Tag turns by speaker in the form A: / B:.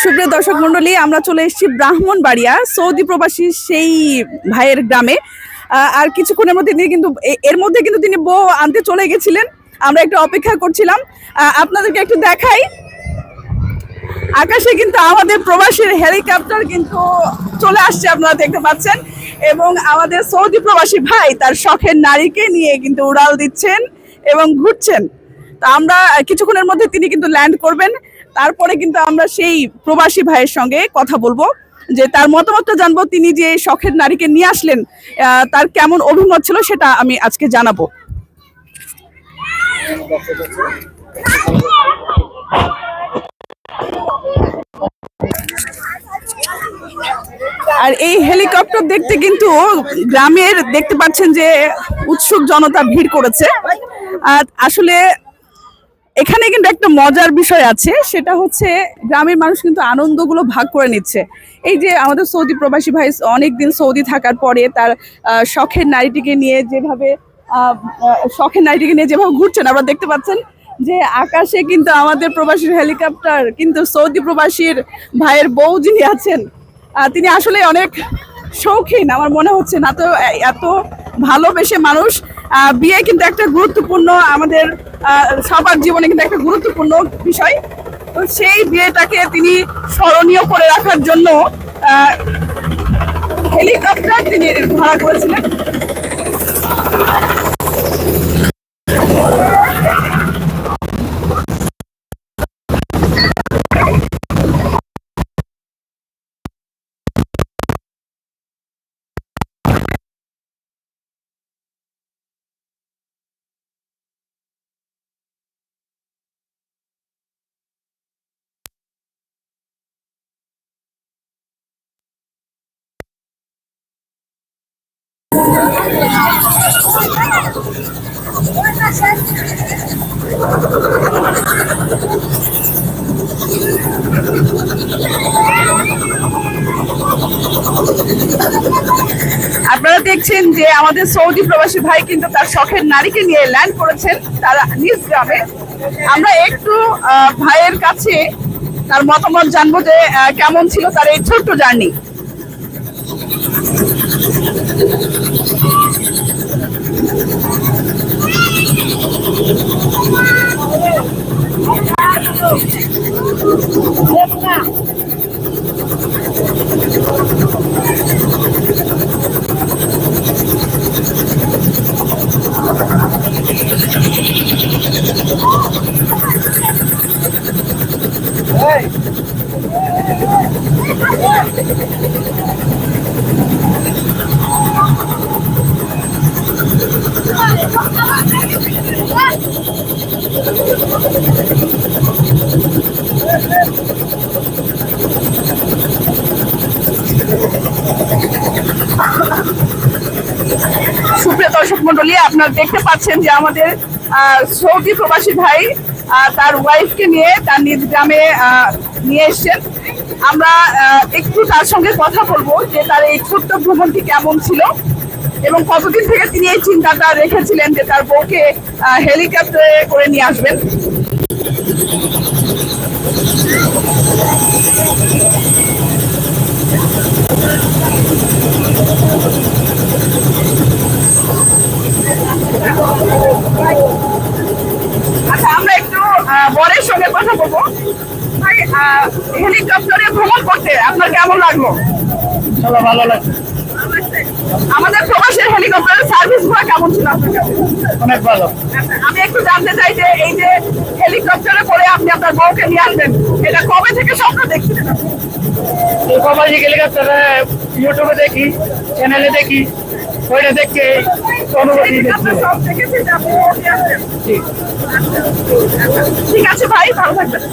A: সুপ্রিয় দর্শক মন্ডলী, আমরা চলে এসেছি ব্রাহ্মণবাড়িয়া সৌদি প্রবাসী সেই ভাইয়ের গ্রামে। আর কিছুক্ষণের মধ্যে তিনি কিন্তু এর মধ্যে কিন্তু তিনি বউ আনতে চলে গেছিলেন। আমরা একটু অপেক্ষা করছিলাম। আপনাদেরকে একটু দেখাই, আকাশে কিন্তু আমাদের প্রবাসীর হেলিকপ্টার কিন্তু চলে আসছে, আপনারা দেখতে পাচ্ছেন। এবং আমাদের সৌদি প্রবাসী ভাই তার শখের নারীকে নিয়ে কিন্তু উড়াল দিচ্ছেন এবং ঘুরছেন। তো আমরা কিছুক্ষণের মধ্যে তিনি কিন্তু ল্যান্ড করবেন। তারপরে কিন্তু আমরা সেই প্রবাসী ভাইয়ের সঙ্গে কথা বলবো, যে তার মতামতটা জানবো। তিনি যে শখের নারীকে নিয়ে আসলেন, তার কেমন অভিমত ছিল সেটা আমি আজকে জানাবো। আর এই হেলিকপ্টার দেখতে কিন্তু গ্রামের দেখতে পাচ্ছেন যে উৎসুক জনতা ভিড় করেছে। আর আসলে এখানে কিন্তু একটা মজার বিষয় আছে, সেটা হচ্ছে গ্রামের মানুষ কিন্তু আনন্দগুলো ভাগ করে নিচ্ছে। এই যে আমাদের সৌদি প্রবাসী ভাই অনেকদিন সৌদি থাকার পরে তার শখের নারীটিকে নিয়ে যেভাবে ঘুরছেন, আপনারা দেখতে পাচ্ছেন যে আকাশে কিন্তু আমাদের প্রবাসীর হেলিকপ্টার, কিন্তু সৌদি প্রবাসীর ভাইয়ের বউ যিনি আছেন তিনি আসলে অনেক শৌখিন আমার মনে হচ্ছে। না তো এত ভালোবেসে মানুষ, বিয়ে কিন্তু একটা গুরুত্বপূর্ণ, আমাদের সবার জীবনে কিন্তু একটা গুরুত্বপূর্ণ বিষয়। তো সেই বিয়েটাকে তিনি স্মরণীয় করে রাখার জন্য হেলিকপ্টার তিনি ভাড়া করেছিলেন। আপনারা দেখছেন যে আমাদের সৌদি প্রবাসী ভাই কিন্তু তার শখের নারীকে নিয়ে ল্যান্ড করেছেন তার নিজ গ্রামে। আমরা একটু ভাইয়ের কাছে তার মতামত জানবো যে কেমন ছিল তার এই ছোট্ট জার্নি। সুপ্রিয় দর্শক মন্ডলী, আপনারা দেখতে পাচ্ছেন যে আমাদের সৌদি প্রবাসী ভাই তার ওয়াইফকে নিয়ে তার নিজ গ্রামে নিয়ে এসছেন। আমরা একটু তার সঙ্গে কথা বলবো যে তার এই ছোট্ট ভ্রমণটি কেমন ছিল এবং কতদিন থেকে তিনি এই চিন্তাটা রেখেছিলেন যে তার বউকে হেলিকপ্টারে করে নিয়ে আসবেন। আচ্ছা, আমরা একটু বরের সঙ্গে কথা বলবো। ভাই, হেলিকপ্টারে ভ্রমণ করতে আপনার কেমন লাগলো?
B: ভালো লাগছে।
A: আমাদের প্রবাসের হেলিকপ্টারের সার্ভিস গুলো কেমন ছিল আপনার কাছে?
B: অনেক ভালো।
A: আমি একটু জানতে চাই যে এই যে হেলিকপ্টারে করে আপনি আপনার বউকে নিয়ে আসবেন, এটা কবে থেকে স্বপ্ন দেখছিলেন?
B: এই প্রবাসী হেলিকপ্টারে ইউটিউবে দেখি, চ্যানেলে দেখি, ওইটা দেখে অনুভূতি
A: সব দেখেছি যে আপনি বউ নিয়ে আসবেন। ঠিক আছে ভাই, ভালো থাকবেন।